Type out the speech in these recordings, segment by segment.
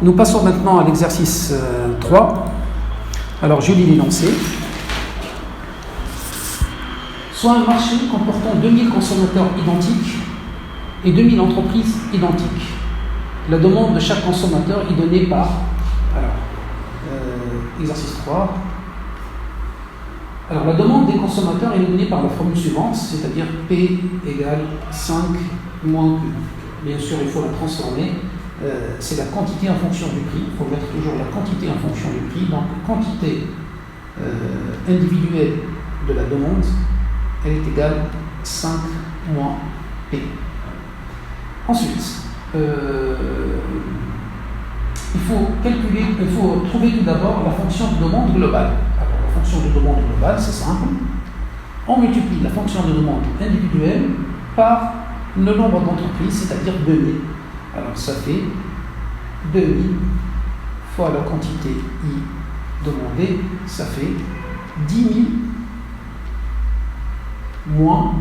nous passons maintenant à l'exercice 3. Alors, je lis l'énoncé. Soit un marché comportant 2000 consommateurs identiques et 2000 entreprises identiques. La demande de chaque consommateur est donnée par... Alors, exercice 3. Alors, la demande des consommateurs est donnée par la formule suivante, c'est-à-dire P égale 5 moins Q. Bien sûr, il faut la transformer. C'est la quantité en fonction du prix. Il faut mettre toujours la quantité en fonction du prix. Donc, quantité individuelle de la demande, elle est égale 5 moins P. Ensuite, il faut trouver tout d'abord la fonction de demande globale. Alors, la fonction de demande globale, c'est simple. On multiplie la fonction de demande individuelle par le nombre d'entreprises, c'est-à-dire 2000. Alors, ça fait 2000 fois la quantité I demandée, ça fait 10 000 moins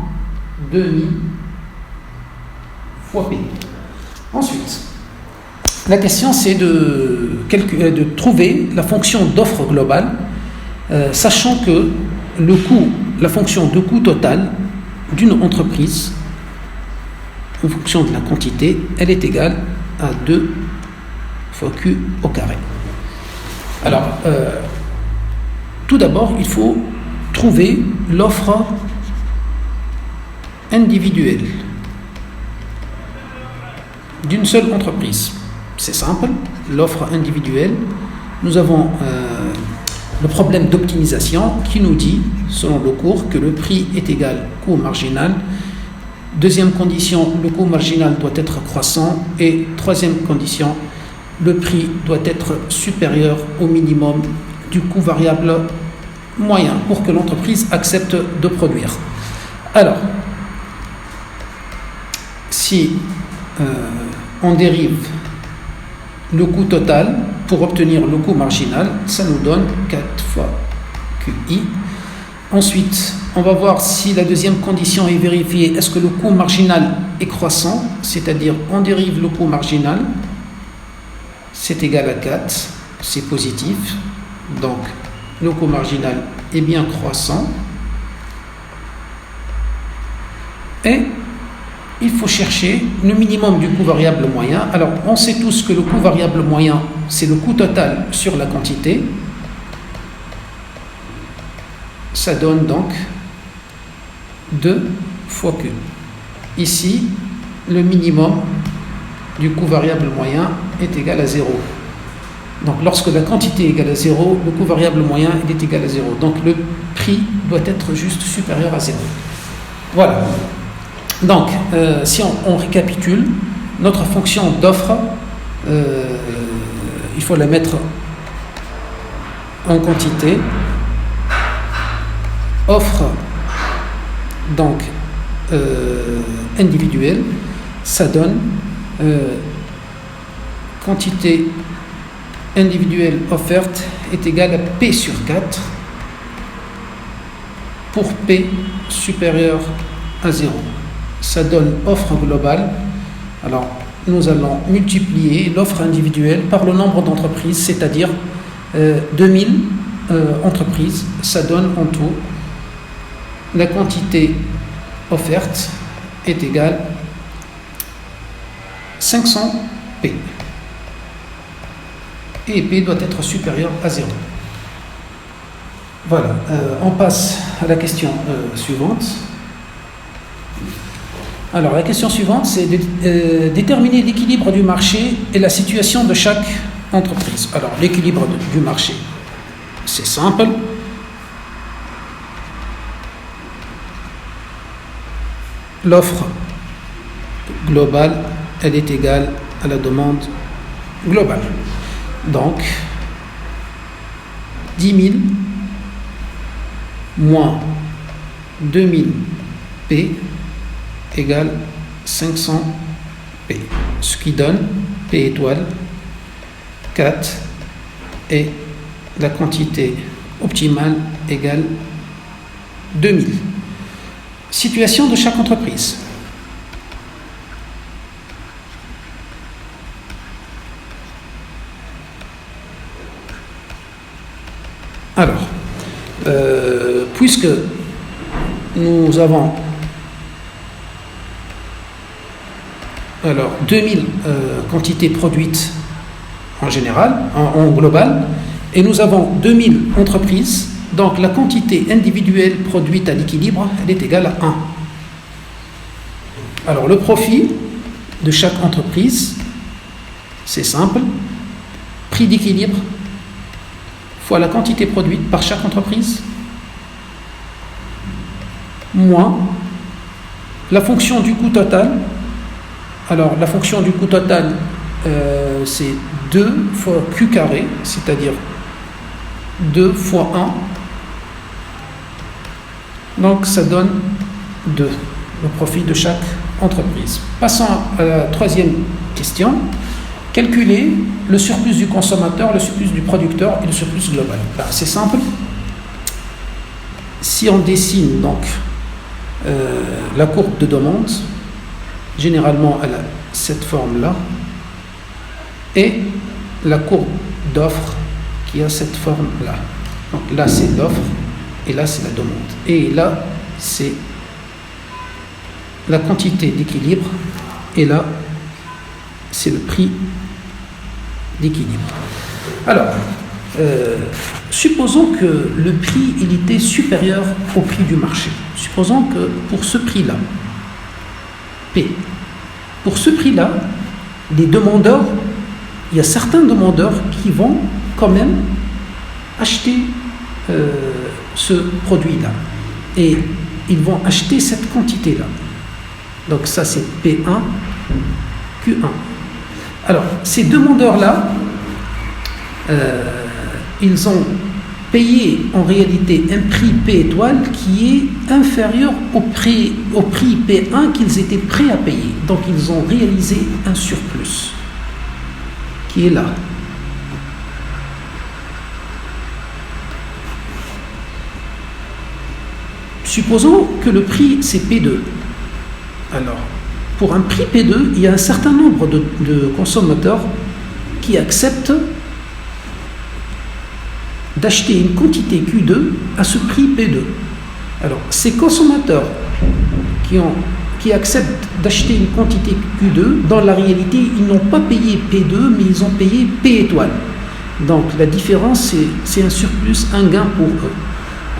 2000 fois P. Ensuite, la question c'est de trouver la fonction d'offre globale, sachant que le coût, la fonction de coût total d'une entreprise en fonction de la quantité, elle est égale à 2 fois Q au carré. Alors, tout d'abord, il faut trouver l'offre individuelle d'une seule entreprise. C'est simple, l'offre individuelle. Nous avons le problème d'optimisation qui nous dit, selon le cours, que le prix est égal au coût marginal. Deuxième condition, le coût marginal doit être croissant. Et troisième condition, le prix doit être supérieur au minimum du coût variable moyen pour que l'entreprise accepte de produire. Alors, si on dérive le coût total pour obtenir le coût marginal, ça nous donne 4 fois QI. Ensuite, on va voir si la deuxième condition est vérifiée. Est-ce que le coût marginal est croissant? C'est-à-dire, on dérive le coût marginal, c'est égal à 4, c'est positif. Donc, le coût marginal est bien croissant. Et il faut chercher le minimum du coût variable moyen. Alors, on sait tous que le coût variable moyen, c'est le coût total sur la quantité. Ça donne donc 2 fois Q. Ici, le minimum du coût variable moyen est égal à 0. Donc, lorsque la quantité est égale à 0, le coût variable moyen est égal à 0. Donc, le prix doit être juste supérieur à 0. Voilà. Donc, si on récapitule, notre fonction d'offre, il faut la mettre en quantité. Offre, donc, individuelle, ça donne quantité individuelle offerte est égale à P sur 4 pour P supérieur à 0. Ça donne offre globale. Alors, nous allons multiplier l'offre individuelle par le nombre d'entreprises, c'est-à-dire 2000 entreprises. Ça donne en tout la quantité offerte est égale 500 P. Et P doit être supérieur à 0. Voilà, on passe à la question suivante. Alors, la question suivante, c'est de déterminer l'équilibre du marché et la situation de chaque entreprise. Alors, l'équilibre du marché, c'est simple. L'offre globale, elle est égale à la demande globale. Donc, 10 000 moins 2000 P égale 500 P, ce qui donne P étoile 4 et la quantité optimale égale 2000. Situation de chaque entreprise. Alors, puisque nous avons 2000 quantités produites en général, en global, et nous avons 2000 entreprises, donc la quantité individuelle produite à l'équilibre, elle est égale à 1. Alors le profit de chaque entreprise, c'est simple, prix d'équilibre fois la quantité produite par chaque entreprise, moins la fonction du coût total. Alors la fonction du coût total, c'est 2 fois Q carré, c'est-à-dire 2 fois 1. Donc ça donne 2, le profit de chaque entreprise. Passons à la troisième question. Calculer le surplus du consommateur, le surplus du producteur et le surplus global. C'est simple. Si on dessine donc la courbe de demande, généralement elle a cette forme-là, et la courbe d'offre qui a cette forme-là. Donc là c'est l'offre et là c'est la demande. Et là c'est la quantité d'équilibre et là c'est le prix d'équilibre. Alors, supposons que le prix il était supérieur au prix du marché. Supposons que pour ce prix-là, P, pour ce prix-là, les demandeurs, il y a certains demandeurs qui vont quand même acheter ce produit-là. Et ils vont acheter cette quantité-là. Donc ça c'est P1, Q1. Alors, ces demandeurs-là, ils ont payé en réalité un prix P étoile qui est inférieur au prix P1 qu'ils étaient prêts à payer. Donc, ils ont réalisé un surplus qui est là. Supposons que le prix c'est P2. Alors, pour un prix P2, il y a un certain nombre de consommateurs qui acceptent d'acheter une quantité Q2 à ce prix P2. Alors, ces consommateurs qui acceptent d'acheter une quantité Q2, dans la réalité, ils n'ont pas payé P2, mais ils ont payé P étoile. Donc, la différence, c'est un surplus, un gain pour eux.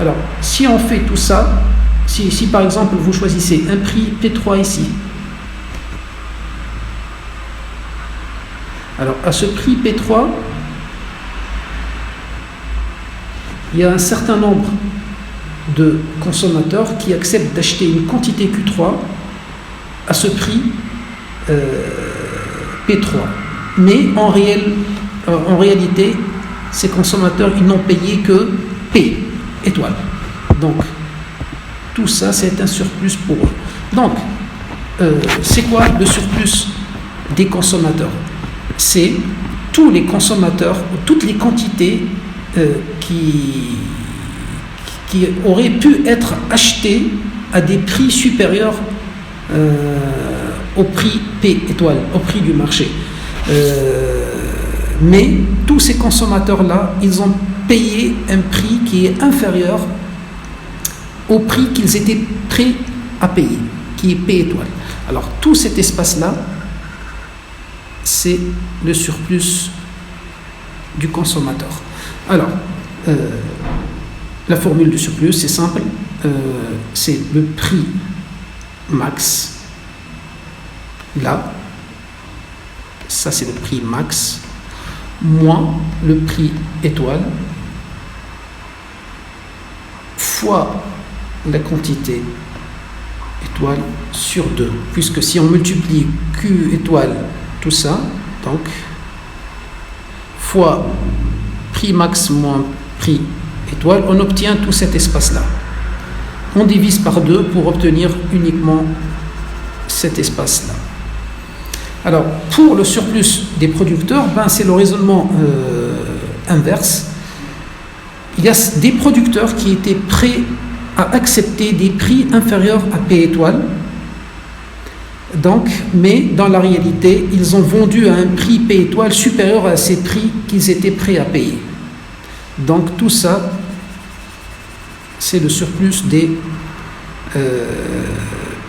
Alors, si on fait tout ça, si par exemple, vous choisissez un prix P3 ici, alors, à ce prix P3, il y a un certain nombre de consommateurs qui acceptent d'acheter une quantité Q3 à ce prix P3. Mais en réalité, ces consommateurs, ils n'ont payé que P étoile. Donc, tout ça, c'est un surplus pour eux. Donc, c'est quoi le surplus des consommateurs? C'est tous les consommateurs, toutes les quantités qui auraient pu être achetées à des prix supérieurs au prix P étoile, au prix du marché. Mais tous ces consommateurs-là, ils ont payé un prix qui est inférieur au prix qu'ils étaient prêts à payer, qui est P étoile. Alors, tout cet espace-là, c'est le surplus du consommateur. Alors, la formule du surplus, c'est simple, c'est le prix max, là, ça c'est le prix max, moins le prix étoile, fois la quantité étoile sur 2, puisque si on multiplie Q étoile, tout ça, donc, fois prix max moins prix étoile, on obtient tout cet espace-là. On divise par 2 pour obtenir uniquement cet espace-là. Alors, pour le surplus des producteurs, c'est le raisonnement inverse. Il y a des producteurs qui étaient prêts à accepter des prix inférieurs à P étoile. Donc, mais dans la réalité, ils ont vendu à un prix P étoile supérieur à ces prix qu'ils étaient prêts à payer. Donc, tout ça, c'est le surplus des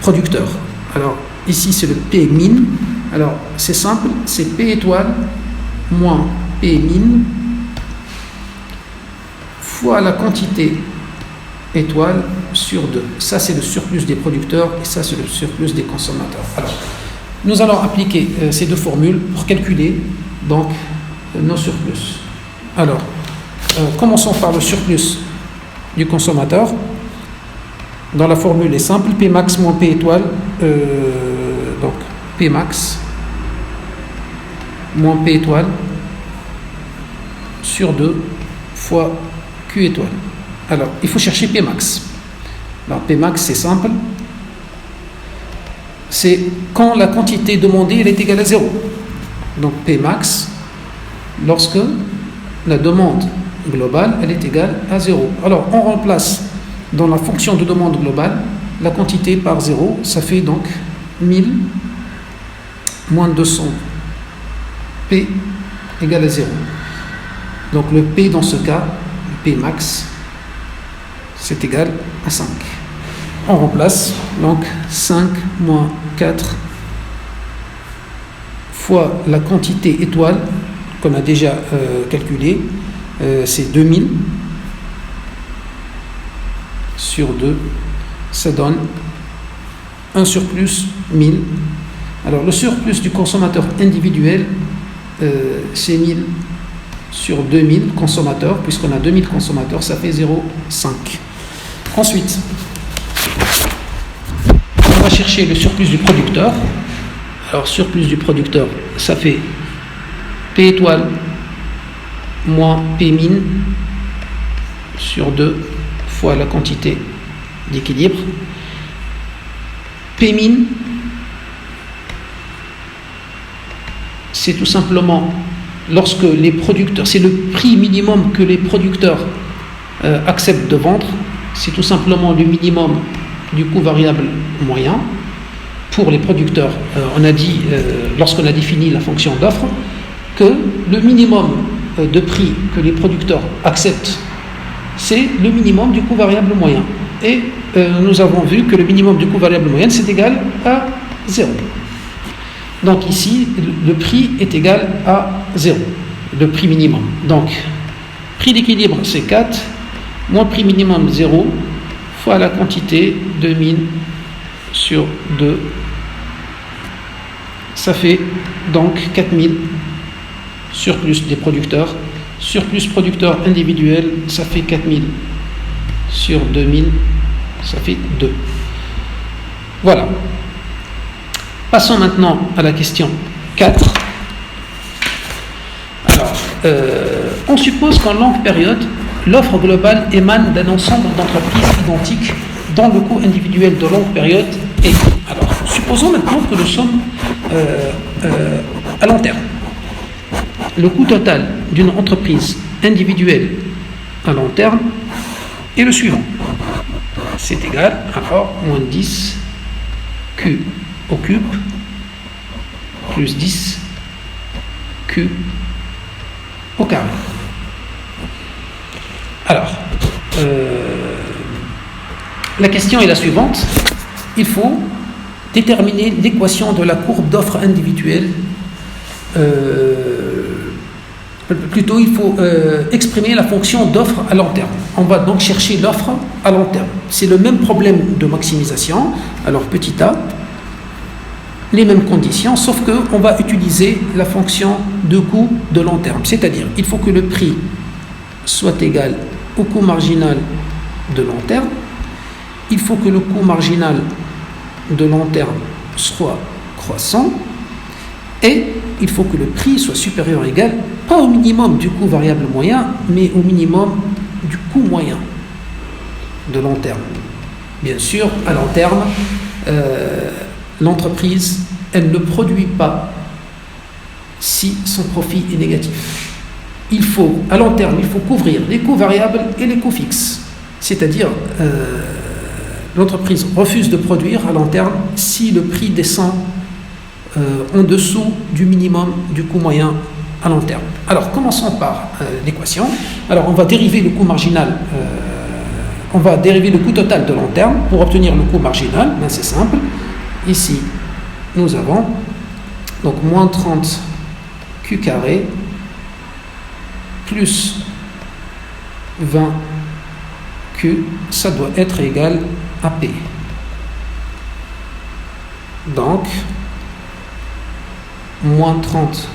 producteurs. Alors, ici, c'est le P min. Alors, c'est simple, c'est P étoile moins P min fois la quantité étoile sur 2. Ça, c'est le surplus des producteurs et ça, c'est le surplus des consommateurs. Alors, nous allons appliquer ces deux formules pour calculer donc nos surplus. Alors, commençons par le surplus du consommateur. Dans la formule est simple, P max moins P étoile, donc P max moins P étoile sur 2 fois Q étoile. Alors, il faut chercher P max. Alors, P max, c'est simple. C'est quand la quantité demandée elle est égale à 0. Donc, P max, lorsque la demande globale elle est égale à 0. Alors, on remplace dans la fonction de demande globale la quantité par 0. Ça fait donc 1000 moins 200. P égale à 0. Donc, le P dans ce cas, le P max, c'est égal à 5. On remplace donc 5 moins 4 fois la quantité étoile qu'on a déjà calculée, c'est 2000 sur 2, ça donne un surplus 1000. Alors le surplus du consommateur individuel, c'est 1000 sur 2000 consommateurs, puisqu'on a 2000 consommateurs, ça fait 0,5. Ensuite, on va chercher le surplus du producteur. Alors, surplus du producteur, ça fait P étoile moins P min sur 2 fois la quantité d'équilibre. P min, c'est tout simplement lorsque les producteurs, c'est le prix minimum que les producteurs acceptent de vendre, c'est tout simplement le minimum du coût variable moyen pour les producteurs. On a dit, lorsqu'on a défini la fonction d'offre, que le minimum de prix que les producteurs acceptent, c'est le minimum du coût variable moyen. Et nous avons vu que le minimum du coût variable moyen, c'est égal à 0. Donc ici, le prix est égal à 0, le prix minimum. Donc, prix d'équilibre, c'est 4, moins prix minimum 0, fois la quantité 2000 sur 2. Ça fait donc 4000 surplus des producteurs. Surplus producteur individuel, ça fait 4000 sur 2000, ça fait 2. Voilà. Passons maintenant à la question 4. Alors, on suppose qu'en longue période, l'offre globale émane d'un ensemble d'entreprises identiques dont le coût individuel de longue période est. Alors, supposons maintenant que nous sommes à long terme. Le coût total d'une entreprise individuelle à long terme est le suivant. C'est égal à A moins 10 Q au cube plus 10 Q au carré. Alors, la question est la suivante. Il faut déterminer l'équation de la courbe d'offre individuelle. Plutôt, il faut exprimer la fonction d'offre à long terme. On va donc chercher l'offre à long terme. C'est le même problème de maximisation. Alors, petit a, les mêmes conditions, sauf qu'on va utiliser la fonction de coût de long terme. C'est-à-dire, il faut que le prix soit égal au coût marginal de long terme. Il faut que le coût marginal de long terme soit croissant. Et il faut que le prix soit supérieur ou égal, pas au minimum du coût variable moyen, mais au minimum du coût moyen de long terme. Bien sûr, à long terme, l'entreprise, elle ne produit pas si son profit est négatif. Il faut, à long terme, il faut couvrir les coûts variables et les coûts fixes. C'est-à-dire, l'entreprise refuse de produire à long terme si le prix descend en dessous du minimum du coût moyen à long terme. Alors, commençons par l'équation. Alors, on va dériver le coût marginal on va dériver le coût total de long terme pour obtenir le coût marginal. Ben, c'est simple. Ici, nous avons donc moins 30 Q carré plus 20 Q, ça doit être égal à P. Donc, moins 30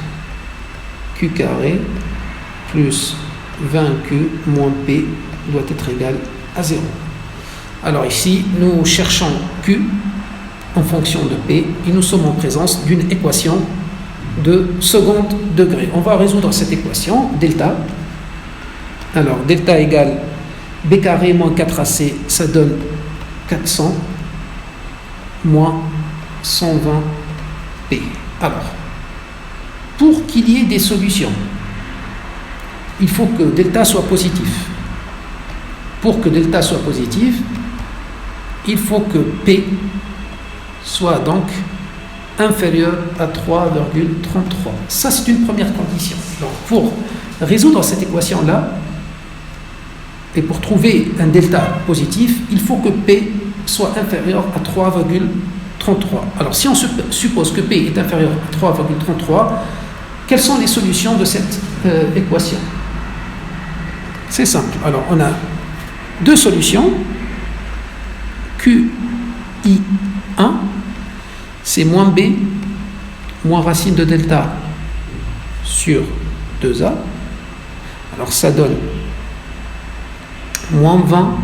Q carré plus 20Q moins P doit être égal à 0. Alors ici, nous cherchons Q en fonction de P et nous sommes en présence d'une équation de second degré. On va résoudre cette équation, delta. Alors, delta égale B carré moins 4AC, ça donne 400 moins 120P. Alors, pour qu'il y ait des solutions, il faut que delta soit positif. Pour que delta soit positif, il faut que P soit donc inférieur à 3,33. Ça, c'est une première condition. Donc, pour résoudre cette équation-là, et pour trouver un delta positif, il faut que P soit inférieur à 3,33. Alors, si on suppose que P est inférieur à 3,33, quelles sont les solutions de cette équation? C'est simple. Alors, on a deux solutions. QI1, c'est moins B, moins racine de delta sur 2A. Alors, ça donne moins 20,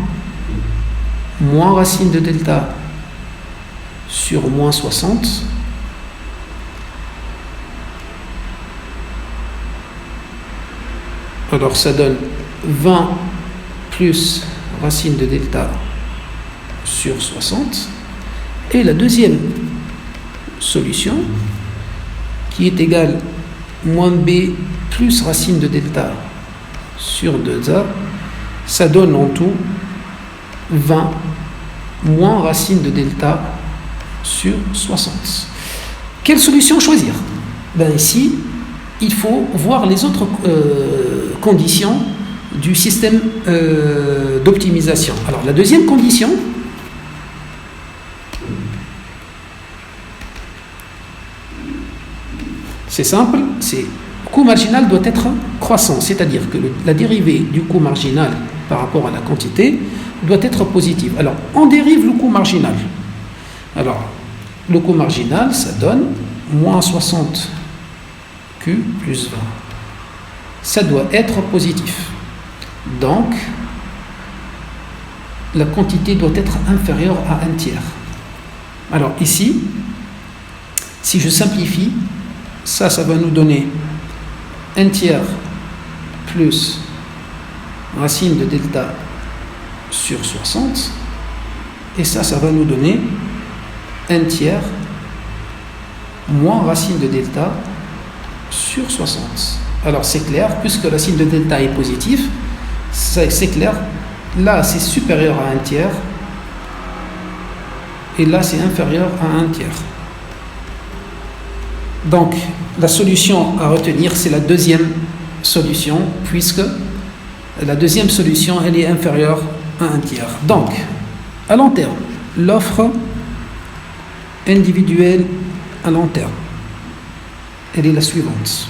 moins racine de delta sur moins 60. Alors, ça donne 20 plus racine de delta sur 60. Et la deuxième solution, qui est égale moins B plus racine de delta sur 2A, ça donne en tout 20 moins racine de delta sur 60. Quelle solution choisir? Ben ici, il faut voir les autres conditions du système d'optimisation. Alors, la deuxième condition, c'est simple, c'est coût marginal doit être croissant, c'est-à-dire que la dérivée du coût marginal par rapport à la quantité doit être positive. Alors, on dérive le coût marginal. Alors, le coût marginal, ça donne moins 60 Q plus 20. Ça doit être positif. Donc, la quantité doit être inférieure à un tiers. Alors ici, si je simplifie, ça va nous donner un tiers plus racine de delta sur 60. Et ça va nous donner un tiers moins racine de delta sur 60. Alors c'est clair, puisque racine de delta est positif, c'est clair, là c'est supérieur à un tiers et là c'est inférieur à un tiers. Donc la solution à retenir, c'est la deuxième solution, puisque la deuxième solution elle est inférieure à un tiers. Donc à long terme, l'offre individuelle à long terme, elle est la suivante.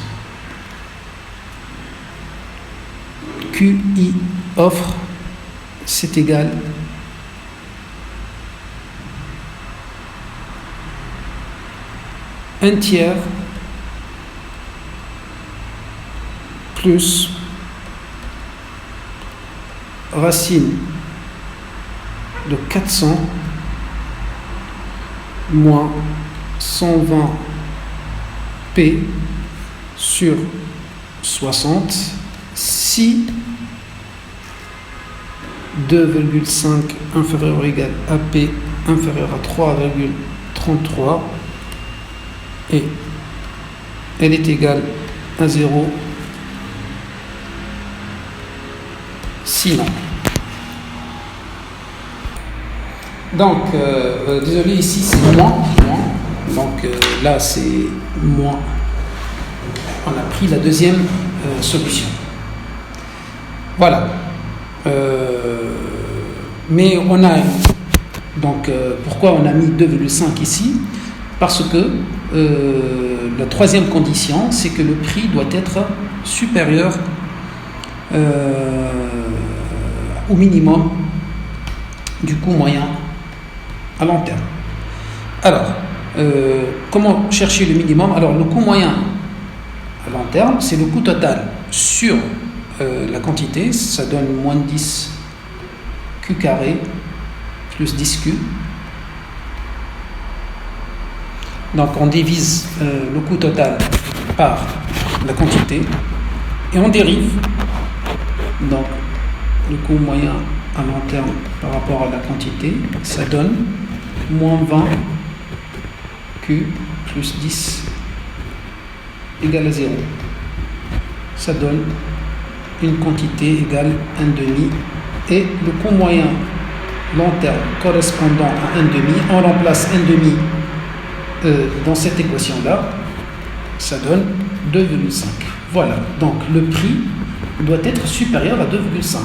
QI offre, c'est égal un tiers plus racine de 400 moins 120 P sur 60 si 2,5 inférieur ou égal à P inférieur à 3,33 et elle est égale à 0 sinon. Donc, désolé, ici c'est moins. Donc là c'est moins. On a pris la deuxième solution. Voilà. Mais on a donc pourquoi on a mis 2,5 ici? Parce que la troisième condition, c'est que le prix doit être supérieur au minimum du coût moyen à long terme. Alors, comment chercher le minimum? Alors, le coût moyen à long terme, c'est le coût total sur la quantité, ça donne moins 10 Q carré plus 10Q. Donc on divise le coût total par la quantité et on dérive donc le coût moyen à long terme par rapport à la quantité, ça donne moins 20 Q plus 10 égale à 0. Ça donne une quantité égale 1,5 et le coût moyen long terme correspondant à 1,5, on remplace 1,5 dans cette équation-là, ça donne 2,5. Voilà, donc le prix doit être supérieur à 2,5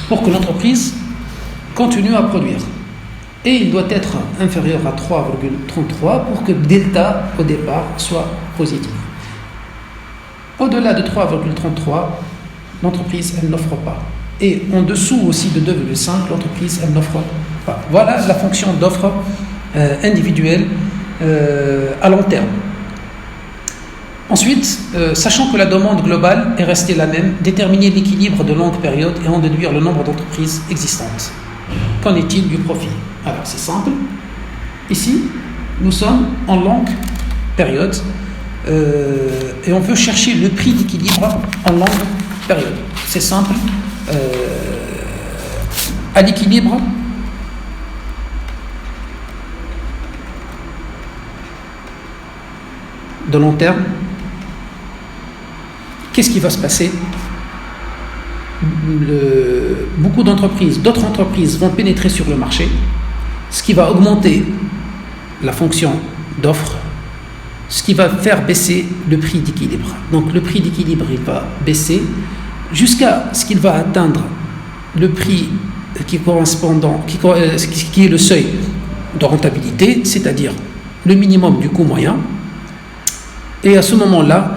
pour que l'entreprise continue à produire. Et il doit être inférieur à 3,33 pour que delta au départ soit positif. Au-delà de 3,33, l'entreprise, elle n'offre pas. Et en dessous aussi de 2,5, l'entreprise, elle n'offre pas. Voilà la fonction d'offre individuelle à long terme. Ensuite, sachant que la demande globale est restée la même, déterminer l'équilibre de longue période et en déduire le nombre d'entreprises existantes. Qu'en est-il du profit? Alors c'est simple. Ici, nous sommes en longue période et on veut chercher le prix d'équilibre en longue période. C'est simple. À l'équilibre, de long terme, qu'est-ce qui va se passer? Beaucoup d'entreprises, d'autres entreprises vont pénétrer sur le marché, ce qui va augmenter la fonction d'offre, ce qui va faire baisser le prix d'équilibre. Donc le prix d'équilibre, il va baisser jusqu'à ce qu'il va atteindre le prix qui est le seuil de rentabilité, c'est-à-dire le minimum du coût moyen. Et à ce moment-là,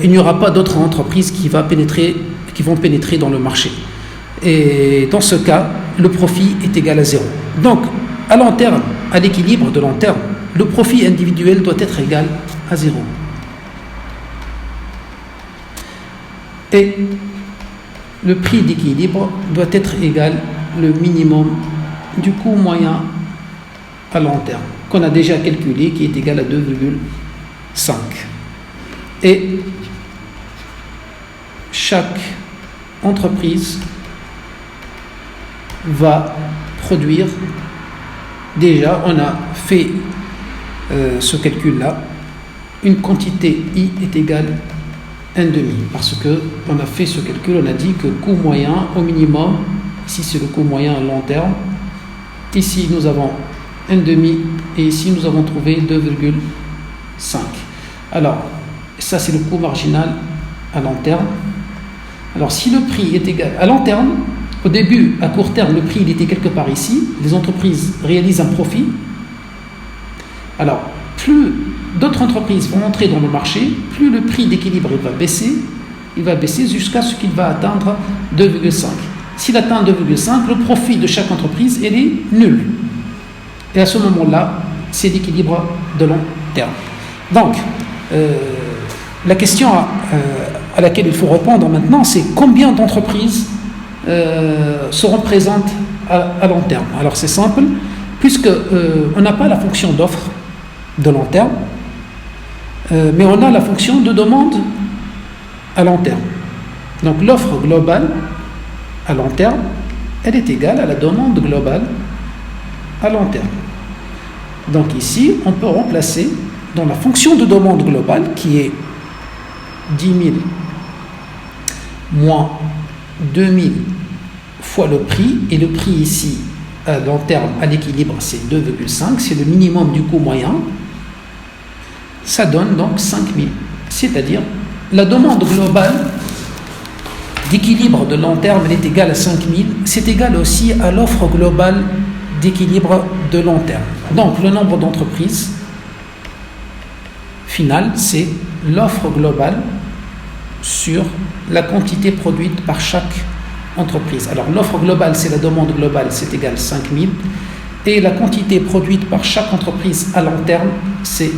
il n'y aura pas d'autres entreprises qui vont pénétrer dans le marché. Et dans ce cas, le profit est égal à 0. Donc, à long terme, à l'équilibre de long terme, le profit individuel doit être égal à 0. Et le prix d'équilibre doit être égal au minimum du coût moyen à long terme, qu'on a déjà calculé, qui est égal à 2,5. Et chaque entreprise va produire, déjà on a fait ce calcul-là, une quantité I est égale à 1,5, parce qu'on a fait ce calcul, on a dit que coût moyen au minimum, ici c'est le coût moyen à long terme, ici nous avons 1,5 et ici nous avons trouvé 2,5. Alors, ça c'est le coût marginal à long terme. Alors si le prix est égal à long terme, au début, à court terme, le prix il était quelque part ici, les entreprises réalisent un profit. Alors, plus d'autres entreprises vont entrer dans le marché, plus le prix d'équilibre il va baisser jusqu'à ce qu'il va atteindre 2,5. S'il atteint 2,5, le profit de chaque entreprise il est nul. Et à ce moment-là, c'est l'équilibre de long terme. Donc, la question à laquelle il faut répondre maintenant, c'est combien d'entreprises seront présentes à long terme. Alors c'est simple, puisque on n'a pas la fonction d'offre de long terme, mais on a la fonction de demande à long terme. Donc l'offre globale à long terme, elle est égale à la demande globale à long terme. Donc ici, on peut remplacer dans la fonction de demande globale, qui est 10 000 moins 2 000 fois le prix, et le prix ici, à long terme, à l'équilibre, c'est 2,5, c'est le minimum du coût moyen, ça donne donc 5 000. C'est-à-dire, la demande globale d'équilibre de long terme, elle est égale à 5000, c'est égal aussi à l'offre globale d'équilibre de long terme. Donc le nombre d'entreprises finale, c'est l'offre globale sur la quantité produite par chaque entreprise. Alors l'offre globale, c'est la demande globale, c'est égal à 5000, et la quantité produite par chaque entreprise à long terme, c'est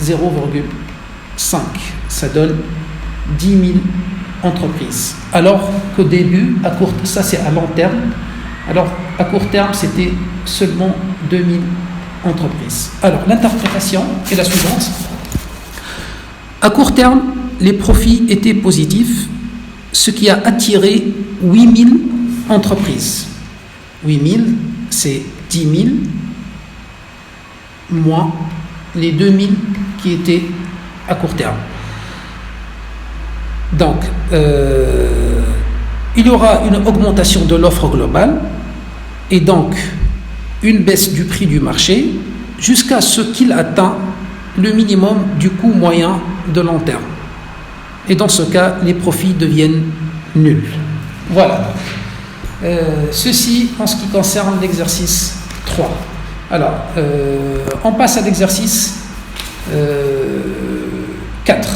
0,5. Ça donne 10 000 entreprises. Alors qu'au début, ça c'est à long terme, alors à court terme, c'était seulement 2000 entreprises. Alors l'interprétation est la suivante. À court terme, les profits étaient positifs, ce qui a attiré 8000 entreprises. 8000, c'est 10 000 moins les 2000 qui étaient à court terme. Donc, il y aura une augmentation de l'offre globale et donc une baisse du prix du marché jusqu'à ce qu'il atteigne le minimum du coût moyen de long terme. Et dans ce cas, les profits deviennent nuls. Voilà. Ceci en ce qui concerne l'exercice 3. Alors, on passe à l'exercice 4.